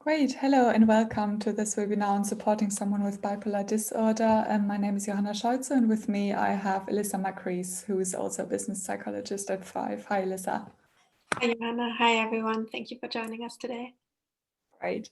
Great. Hello and welcome to this webinar on supporting someone with bipolar disorder. My name is Johanna Scholze, and with me I have Elissa Macris, who is also a business psychologist at Thrive. Hi, Elissa. Hi, Johanna. Hi, everyone. Thank you for joining us today. Great.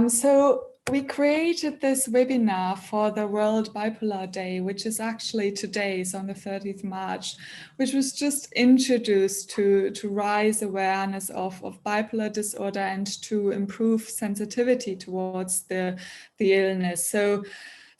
So we created this webinar for the World Bipolar Day, which is actually today, so on the 30th March, which was just introduced to raise awareness of bipolar disorder and to improve sensitivity towards the illness. So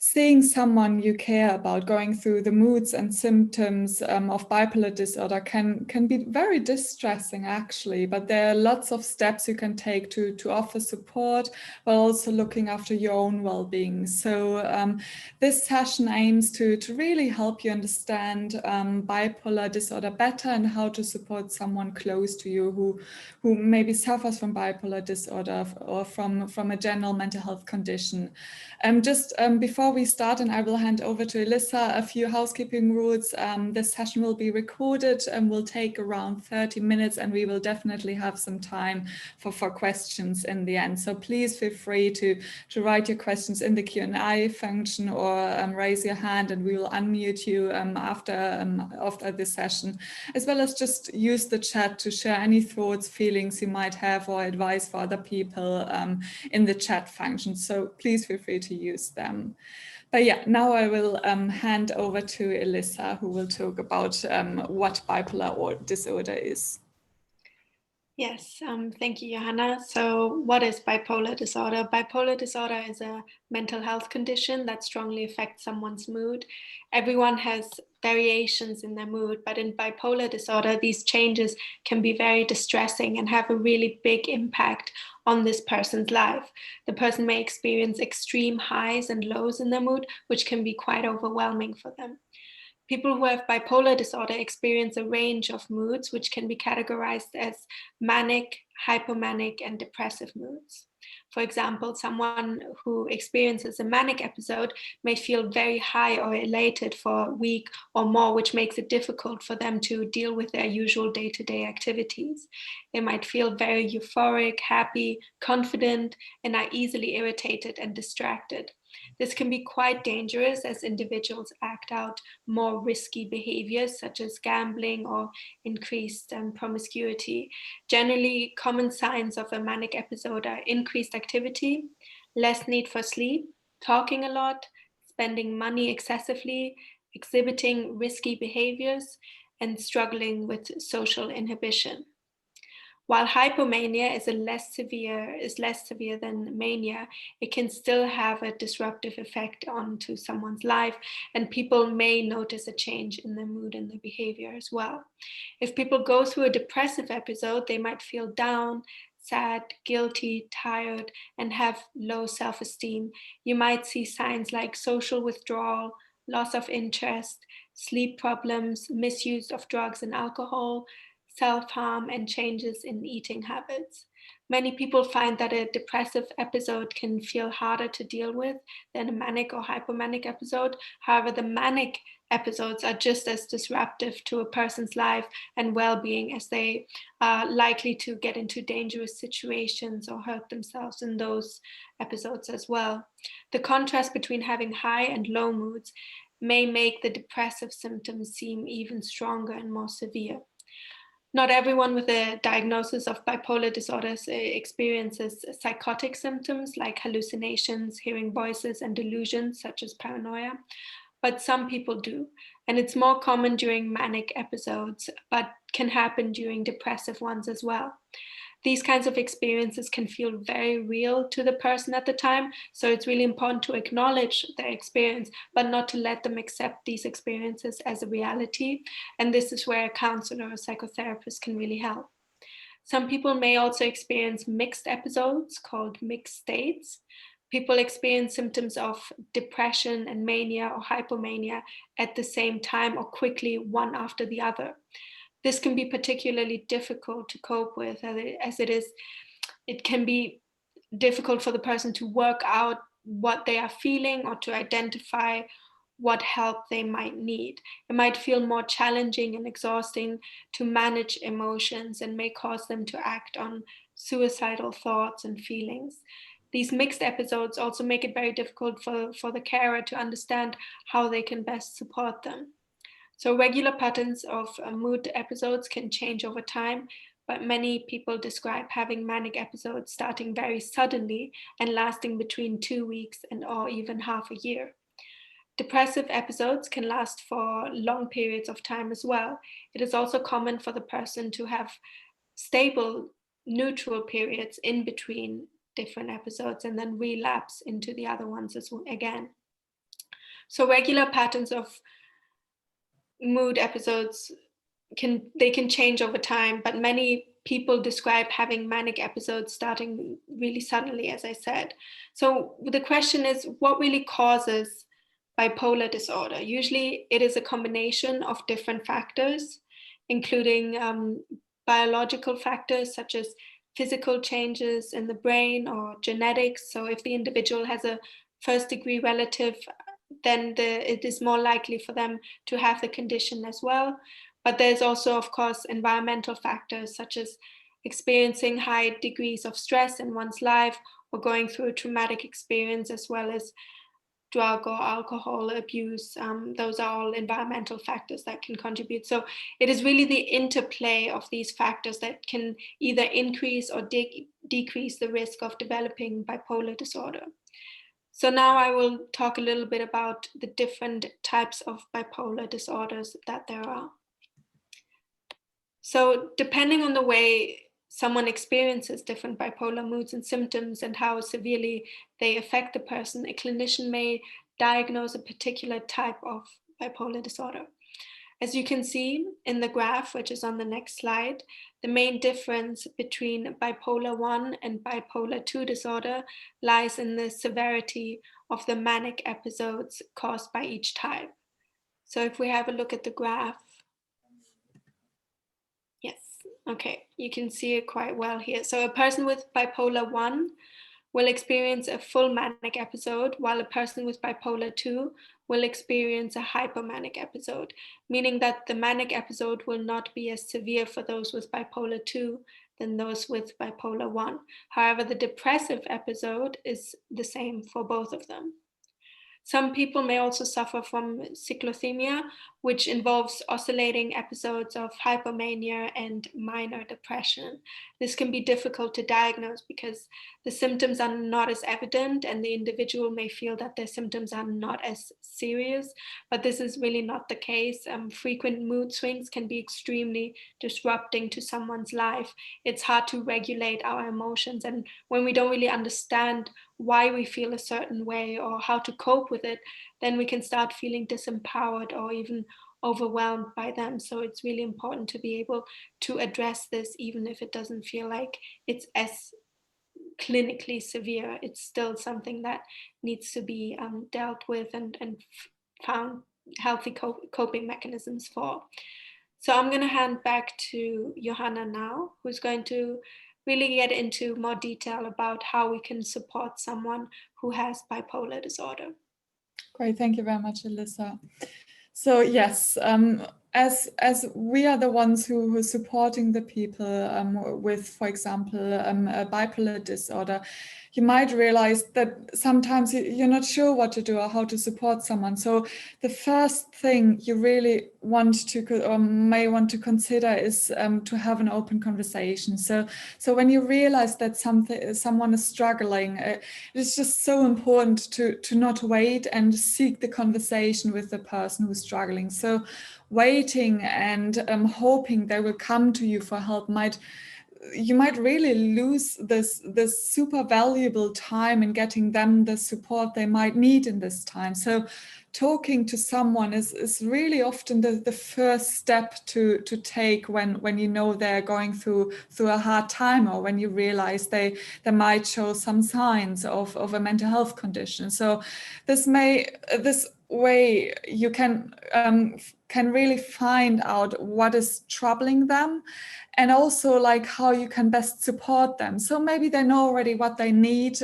seeing someone you care about going through the moods and symptoms of bipolar disorder can be very distressing, actually, but there are lots of steps you can take to offer support while also looking after your own well-being. So this session aims to really help you understand bipolar disorder better and how to support someone close to you who maybe suffers from bipolar disorder or from a general mental health condition. Just before we start, and I will hand over to Elissa, a few housekeeping rules. This session will be recorded and will take around 30 minutes, and we will definitely have some time for questions in the end. So please feel free to write your questions in the Q&A function or raise your hand, and we will unmute you after this session, as well as just use the chat to share any thoughts, feelings you might have, or advice for other people in the chat function. So please feel free to use them. But yeah, now I will hand over to Elissa, who will talk about what bipolar disorder is. Yes, thank you, Johanna. So what is bipolar disorder? Bipolar disorder is a mental health condition that strongly affects someone's mood. Everyone has variations in their mood, but in bipolar disorder, these changes can be very distressing and have a really big impact on this person's life. The person may experience extreme highs and lows in their mood, which can be quite overwhelming for them. People who have bipolar disorder experience a range of moods, which can be categorized as manic, hypomanic, and depressive moods. For example, someone who experiences a manic episode may feel very high or elated for a week or more, which makes it difficult for them to deal with their usual day-to-day activities. They might feel very euphoric, happy, confident, and are easily irritated and distracted. This can be quite dangerous as individuals act out more risky behaviors such as gambling or increased promiscuity. Generally, common signs of a manic episode are increased activity, less need for sleep, talking a lot, spending money excessively, exhibiting risky behaviors, and struggling with social inhibition. While hypomania is less severe than mania, it can still have a disruptive effect onto someone's life, and people may notice a change in their mood and their behavior as well. If people go through a depressive episode, they might feel down, sad, guilty, tired, and have low self-esteem. You might see signs like social withdrawal, loss of interest, sleep problems, misuse of drugs and alcohol, self-harm, and changes in eating habits. Many people find that a depressive episode can feel harder to deal with than a manic or hypomanic episode. However, the manic episodes are just as disruptive to a person's life and well-being, as they are likely to get into dangerous situations or hurt themselves in those episodes as well. The contrast between having high and low moods may make the depressive symptoms seem even stronger and more severe. Not everyone with a diagnosis of bipolar disorder experiences psychotic symptoms like hallucinations, hearing voices, and delusions such as paranoia, but some people do. And it's more common during manic episodes, but can happen during depressive ones as well. These kinds of experiences can feel very real to the person at the time, so it's really important to acknowledge their experience, but not to let them accept these experiences as a reality. And this is where a counselor or psychotherapist can really help. Some people may also experience mixed episodes called mixed states. People experience symptoms of depression and mania or hypomania at the same time or quickly, one after the other. This can be particularly difficult to cope with, as it can be difficult for the person to work out what they are feeling or to identify what help they might need. It might feel more challenging and exhausting to manage emotions and may cause them to act on suicidal thoughts and feelings. These mixed episodes also make it very difficult for the carer to understand how they can best support them. So regular patterns of mood episodes can change over time, but many people describe having manic episodes starting very suddenly and lasting between 2 weeks and or even half a year. Depressive episodes can last for long periods of time as well. It is also common for the person to have stable, neutral periods in between different episodes and then relapse into the other ones again. So regular patterns of mood episodes can change over time, but many people describe having manic episodes starting really suddenly, as I said. So the question is, what really causes bipolar disorder? Usually it is a combination of different factors, including biological factors such as physical changes in the brain or genetics. So if the individual has a first degree relative, then it is more likely for them to have the condition as well. But there's also, of course, environmental factors such as experiencing high degrees of stress in one's life or going through a traumatic experience, as well as drug or alcohol abuse. Those are all environmental factors that can contribute. So it is really the interplay of these factors that can either increase or decrease the risk of developing bipolar disorder. So now I will talk a little bit about the different types of bipolar disorders that there are. So depending on the way someone experiences different bipolar moods and symptoms and how severely they affect the person, a clinician may diagnose a particular type of bipolar disorder. As you can see in the graph, which is on the next slide, the main difference between bipolar 1 and bipolar 2 disorder lies in the severity of the manic episodes caused by each type. So if we have a look at the graph, yes, okay, you can see it quite well here. So a person with bipolar 1 will experience a full manic episode, while a person with bipolar 2 will experience a hypomanic episode, meaning that the manic episode will not be as severe for those with bipolar 2 than those with bipolar 1. However, the depressive episode is the same for both of them. Some people may also suffer from cyclothymia, which involves oscillating episodes of hypomania and minor depression. This can be difficult to diagnose because the symptoms are not as evident and the individual may feel that their symptoms are not as serious, but this is really not the case. Frequent mood swings can be extremely disrupting to someone's life. It's hard to regulate our emotions, and when we don't really understand why we feel a certain way or how to cope with it, then we can start feeling disempowered or even overwhelmed by them. So it's really important to be able to address this, even if it doesn't feel like it's as clinically severe. It's still something that needs to be dealt with and found healthy coping mechanisms for. So I'm going to hand back to Johanna now, who's going to really get into more detail about how we can support someone who has bipolar disorder. Great, thank you very much, Alyssa. So yes, as we are the ones who are supporting the people with, for example, a bipolar disorder, you might realize that sometimes you're not sure what to do or how to support someone. So the first thing you really want to or may want to consider is to have an open conversation. So when you realize that someone is struggling, it's just so important to not wait and seek the conversation with the person who's struggling. So waiting and hoping they will come to you for help you might really lose this super valuable time in getting them the support they might need in this time. So talking to someone is really often the first step to take when you know they're going through a hard time, or when you realize they might show some signs of a mental health condition. So this way you can can really find out what is troubling them, and also like how you can best support them. So maybe they know already what they need.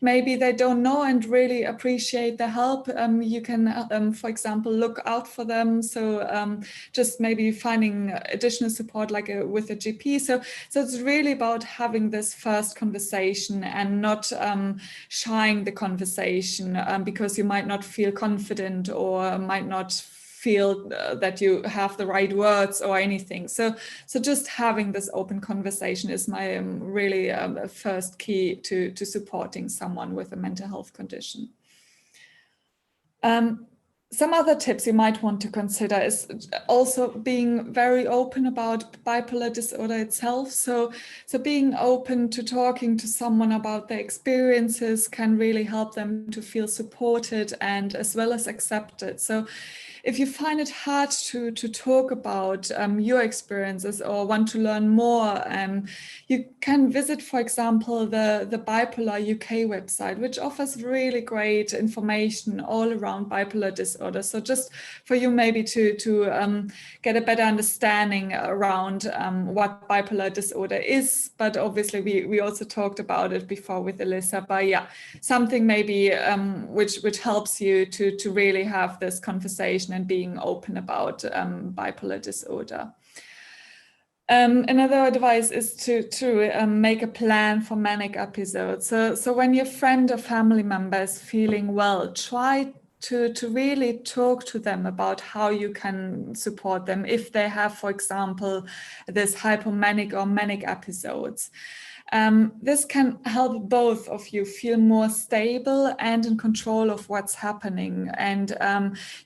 Maybe they don't know and really appreciate the help. You can, for example, look out for them. So just maybe finding additional support like with a GP. So it's really about having this first conversation and not shying the conversation because you might not feel confident or might not feel that you have the right words or anything. So just having this open conversation is my really first key to supporting someone with a mental health condition. Some other tips you might want to consider is also being very open about bipolar disorder itself. So being open to talking to someone about their experiences can really help them to feel supported and as well as accepted. So if you find it hard to talk about your experiences or want to learn more, you can visit, for example, the Bipolar UK website, which offers really great information all around bipolar disorder. So just for you maybe to get a better understanding around what bipolar disorder is. But obviously we also talked about it before with Elissa, but yeah, something maybe which helps you to really have this conversation and being open about bipolar disorder. Another advice is to make a plan for manic episodes. So when your friend or family member is feeling well, try to really talk to them about how you can support them if they have, for example, this hypomanic or manic episodes. This can help both of you feel more stable and in control of what's happening. And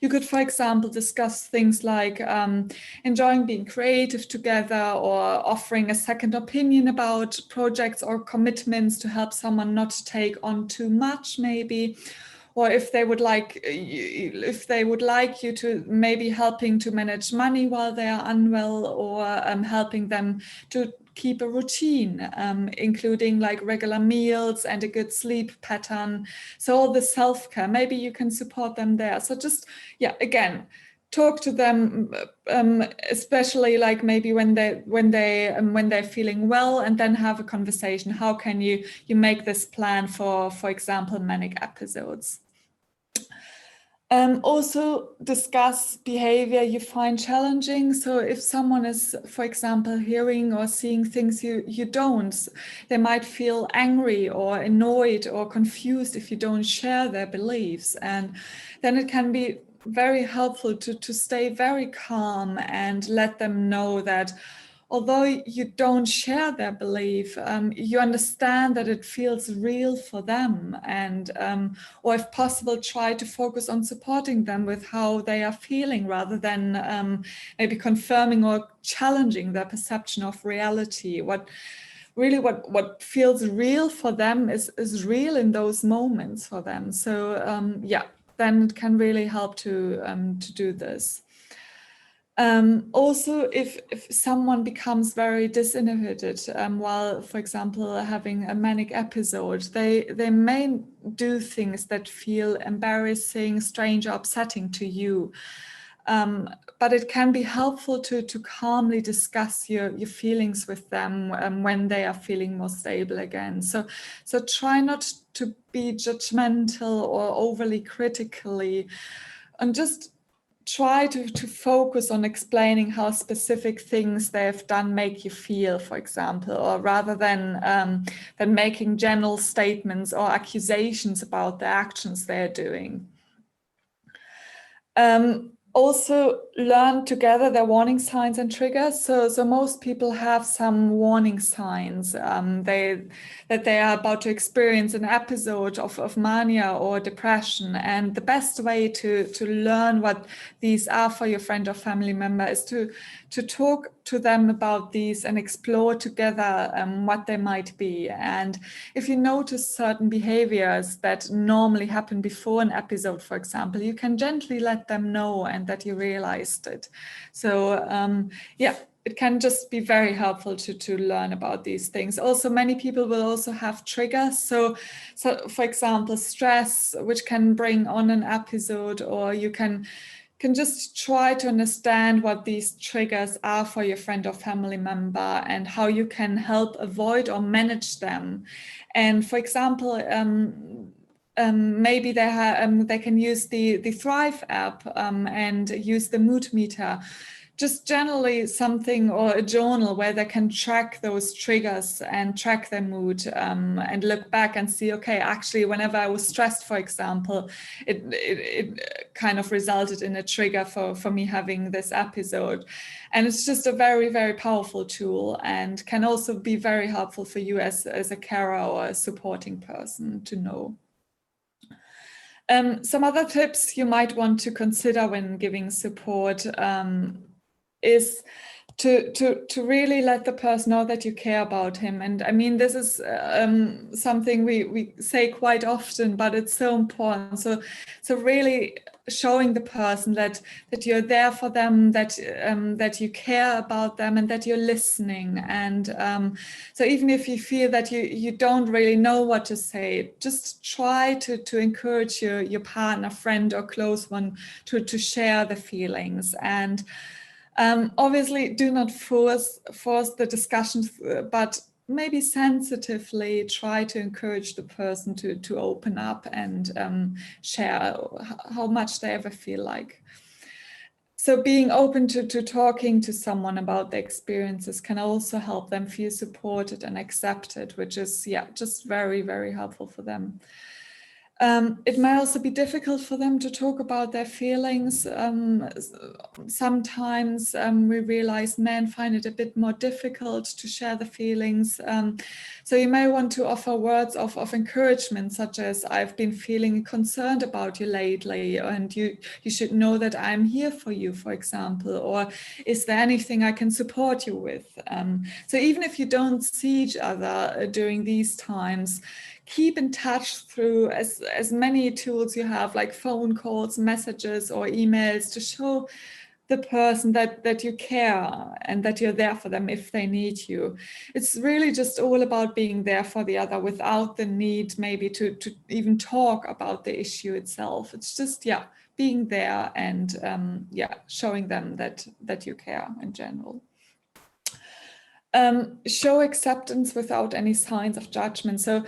you could, for example, discuss things like enjoying being creative together or offering a second opinion about projects or commitments to help someone not take on too much, maybe. Or if they would like you to maybe helping to manage money while they are unwell, or helping them to keep a routine, including like regular meals and a good sleep pattern. So all the self-care, maybe you can support them there. So just, yeah, again, talk to them, especially like maybe when they're feeling well, and then have a conversation. How can you make this plan for example, manic episodes? Also discuss behavior you find challenging. So if someone is, for example, hearing or seeing things you don't, they might feel angry or annoyed or confused if you don't share their beliefs. And then it can be very helpful to stay very calm and let them know that although you don't share their belief, you understand that it feels real for them, and or if possible, try to focus on supporting them with how they are feeling rather than maybe confirming or challenging their perception of reality. What feels real for them is real in those moments for them. So yeah, then it can really help to do this. Also, if someone becomes very disinhibited while, for example, having a manic episode, they may do things that feel embarrassing, strange, or upsetting to you. But it can be helpful to calmly discuss your feelings with them when they are feeling more stable again. So try not to be judgmental or overly critically, and just try to focus on explaining how specific things they have done make you feel, for example, or rather than making general statements or accusations about the actions they're doing. Also learn together their warning signs and triggers. So most people have some warning signs that they are about to experience an episode of mania or depression. And the best way to learn what these are for your friend or family member is to talk to them about these and explore together what they might be. And if you notice certain behaviors that normally happen before an episode, for example, you can gently let them know and that you realized it. So yeah, it can just be very helpful to learn about these things. Also, many people will also have triggers. So for example, stress, which can bring on an episode, or you can can just try to understand what these triggers are for your friend or family member and how you can help avoid or manage them. And for example, maybe they can use the Thrive app and use the mood meter. Just generally something, or a journal where they can track those triggers and track their mood and look back and see, okay, actually, whenever I was stressed, for example, it kind of resulted in a trigger for me having this episode. And it's just a very, very powerful tool, and can also be very helpful for you as a carer or a supporting person to know. Some other tips you might want to consider when giving support is to really let the person know that you care about him. And I mean, this is something we say quite often, but it's so important. So really showing the person that you're there for them, that you care about them, and that you're listening. And so even if you feel that you don't really know what to say, just try to encourage your partner, friend, or close one to share the feelings. And obviously, do not force the discussions, but maybe sensitively try to encourage the person to open up and share how much they ever feel like. So being open to talking to someone about their experiences can also help them feel supported and accepted, which is, yeah, just very, very helpful for them. It may also be difficult for them to talk about their feelings. Sometimes we realize men find it a bit more difficult to share the feelings. So you may want to offer words of encouragement, such as, I've been feeling concerned about you lately, and you should know that I'm here for you, for example, or is there anything I can support you with? So even if you don't see each other during these times, keep in touch through as many tools you have, like phone calls, messages, or emails, to show the person that you care and that you're there for them if they need you. It's really just all about being there for the other without the need maybe to even talk about the issue itself. It's just, yeah, being there and showing them that you care in general. Show acceptance without any signs of judgment. So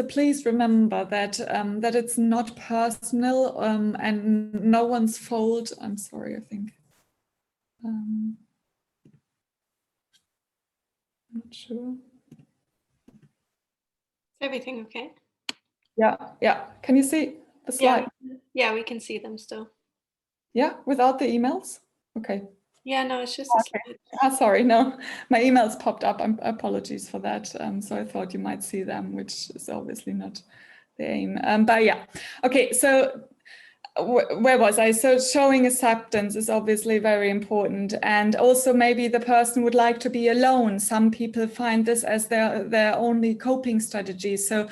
please remember that that it's not personal and no one's fault. I'm sorry, I think. I'm not sure. Is everything okay? Yeah. Can you see the slide? Yeah, we can see them still. Yeah, without the emails? Okay. Yeah, no, it's just a slide. Sorry, no, my emails popped up. Apologies for that. So I thought you might see them, which is obviously not the aim. But yeah, okay. So where was I? So showing acceptance is obviously very important, and also maybe the person would like to be alone. Some people find this as their only coping strategy. So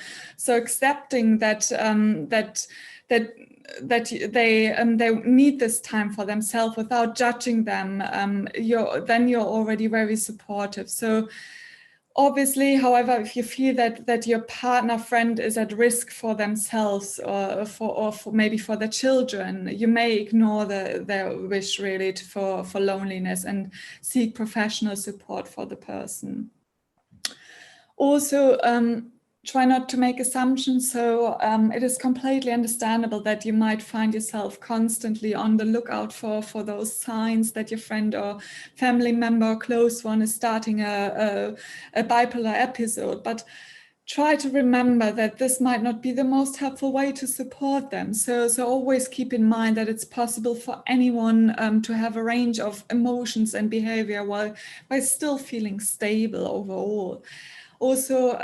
accepting that they need this time for themselves without judging them. You're already very supportive. So obviously, however, if you feel that your partner, friend is at risk for themselves or for maybe for their children, you may ignore their wish really for loneliness and seek professional support for the person. Also, try not to make assumptions. So it is completely understandable that you might find yourself constantly on the lookout for those signs that your friend or family member or close one is starting a bipolar episode. But try to remember that this might not be the most helpful way to support them. So always keep in mind that it's possible for anyone to have a range of emotions and behavior while still feeling stable overall. Also,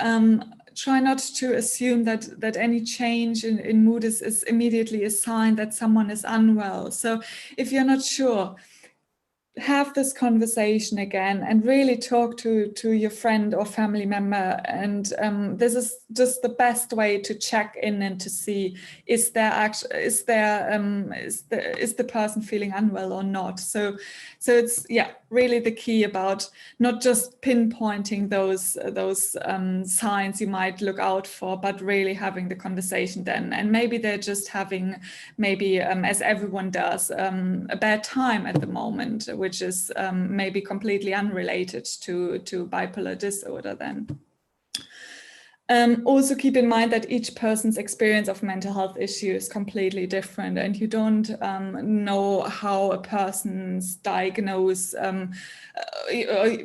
try not to assume that any change in mood is immediately a sign that someone is unwell. So if you're not sure, have this conversation again and really talk to your friend or family member. And this is just the best way to check in and to see, is the person feeling unwell or not. So it's really the key about not just pinpointing those signs you might look out for, but really having the conversation then. And maybe they're just having, as everyone does, a bad time at the moment, which is maybe completely unrelated to bipolar disorder then. Also keep in mind that each person's experience of mental health issue is completely different, and you don't know how a person's diagnosis,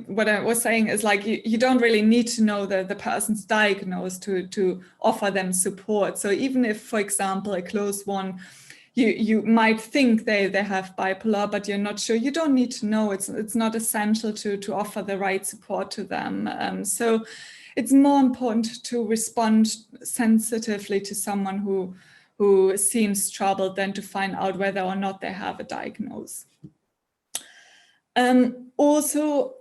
what I was saying is like you don't really need to know the person's diagnosis to offer them support. So even if, for example, a close one, you might think they have bipolar, but you're not sure. You don't need to know. It's not essential to offer the right support to them. So it's more important to respond sensitively to someone who seems troubled than to find out whether or not they have a diagnosis. Also,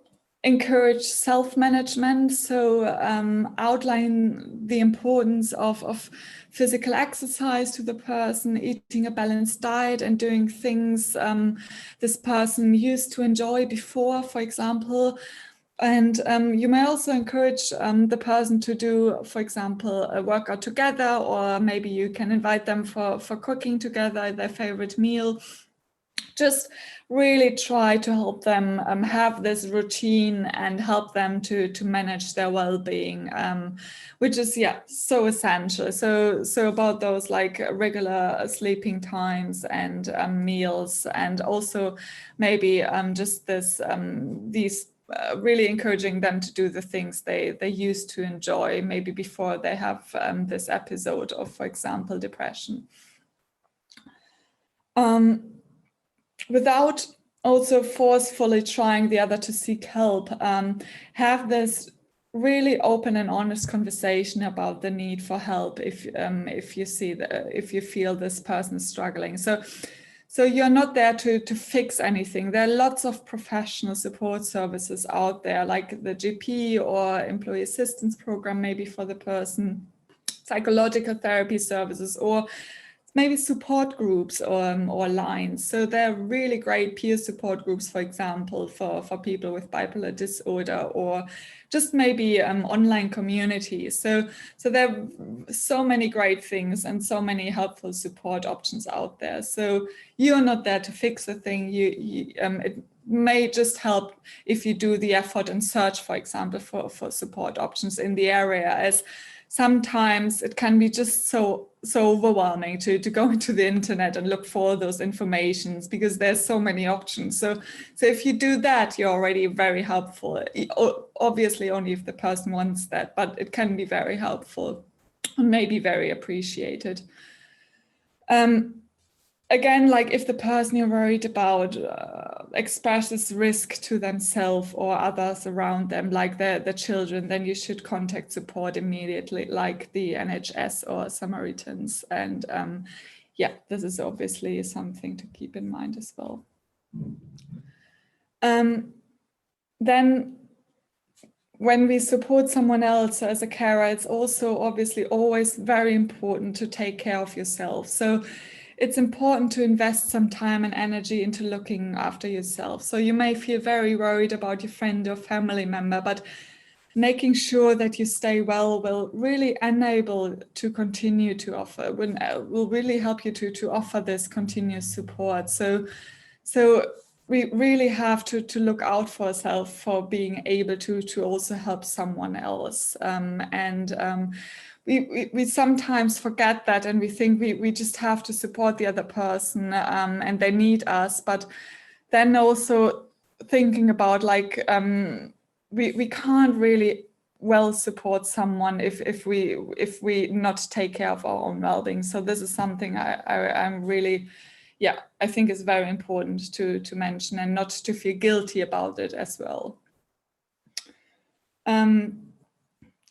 encourage self-management. So outline the importance of physical exercise to the person, eating a balanced diet and doing things this person used to enjoy before, for example. And you may also encourage the person to do, for example, a workout together, or maybe you can invite them for cooking together their favorite meal. Just really try to help them have this routine and help them to manage their well-being, which is so essential. So about those like regular sleeping times and meals, and also maybe just this these really encouraging them to do the things they used to enjoy, maybe before they have this episode of, for example, depression. Without also forcefully trying the other to seek help, have this really open and honest conversation about the need for help if you feel this person is struggling. So you're not there to fix anything. There are lots of professional support services out there, like the GP or employee assistance program, maybe for the person, psychological therapy services, or maybe support groups or lines. So there are really great peer support groups, for example, for people with bipolar disorder, or just maybe online communities. So there are so many great things and so many helpful support options out there. So you're not there to fix a thing. It may just help if you do the effort and search, for example, for support options in the area, as sometimes it can be just so overwhelming to go into the internet and look for those informations, because there's so many options. So if you do that, you're already very helpful. Obviously, only if the person wants that, but it can be very helpful and maybe very appreciated. Again, like if the person you're worried about expresses risk to themselves or others around them, like the children, then you should contact support immediately, like the NHS or Samaritans. And this is obviously something to keep in mind as well. Then when we support someone else as a carer, it's also obviously always very important to take care of yourself. So it's important to invest some time and energy into looking after yourself. So you may feel very worried about your friend or family member, but making sure that you stay well will really enable to continue to offer, will really help you to offer this continuous support. So we really have to look out for ourselves for being able to also help someone else. We sometimes forget that, and we think we just have to support the other person and they need us. But then also thinking about like we can't really well support someone if we not take care of our own well-being. So this is something I'm really, I think is very important to mention, and not to feel guilty about it as well.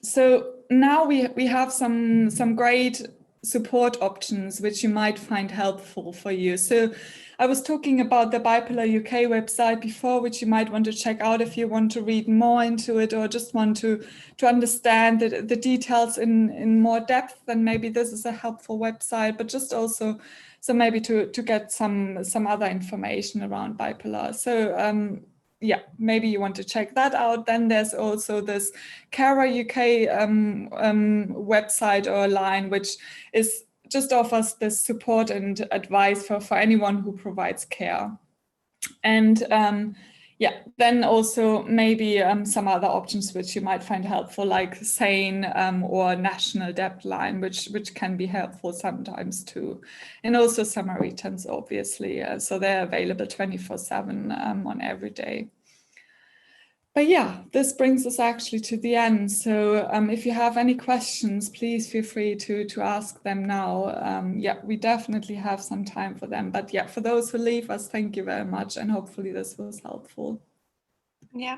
So now we have some great support options which you might find helpful for you. So I was talking about the Bipolar UK website before, which you might want to check out if you want to read more into it or just want to understand the details in more depth. Then maybe this is a helpful website, but just also so maybe to get some other information around bipolar. So yeah, maybe you want to check that out. Then there's also this Cara UK website or line, which is just offers this support and advice for anyone who provides care. And yeah, then also maybe some other options which you might find helpful, like SANE or National Debt Line, which can be helpful sometimes too. And also Samaritans, obviously. So they're available 24/7 on every day. But yeah, this brings us actually to the end. So if you have any questions, please feel free to ask them now. Yeah, we definitely have some time for them. But yeah, for those who leave us, thank you very much. And hopefully this was helpful. Yeah,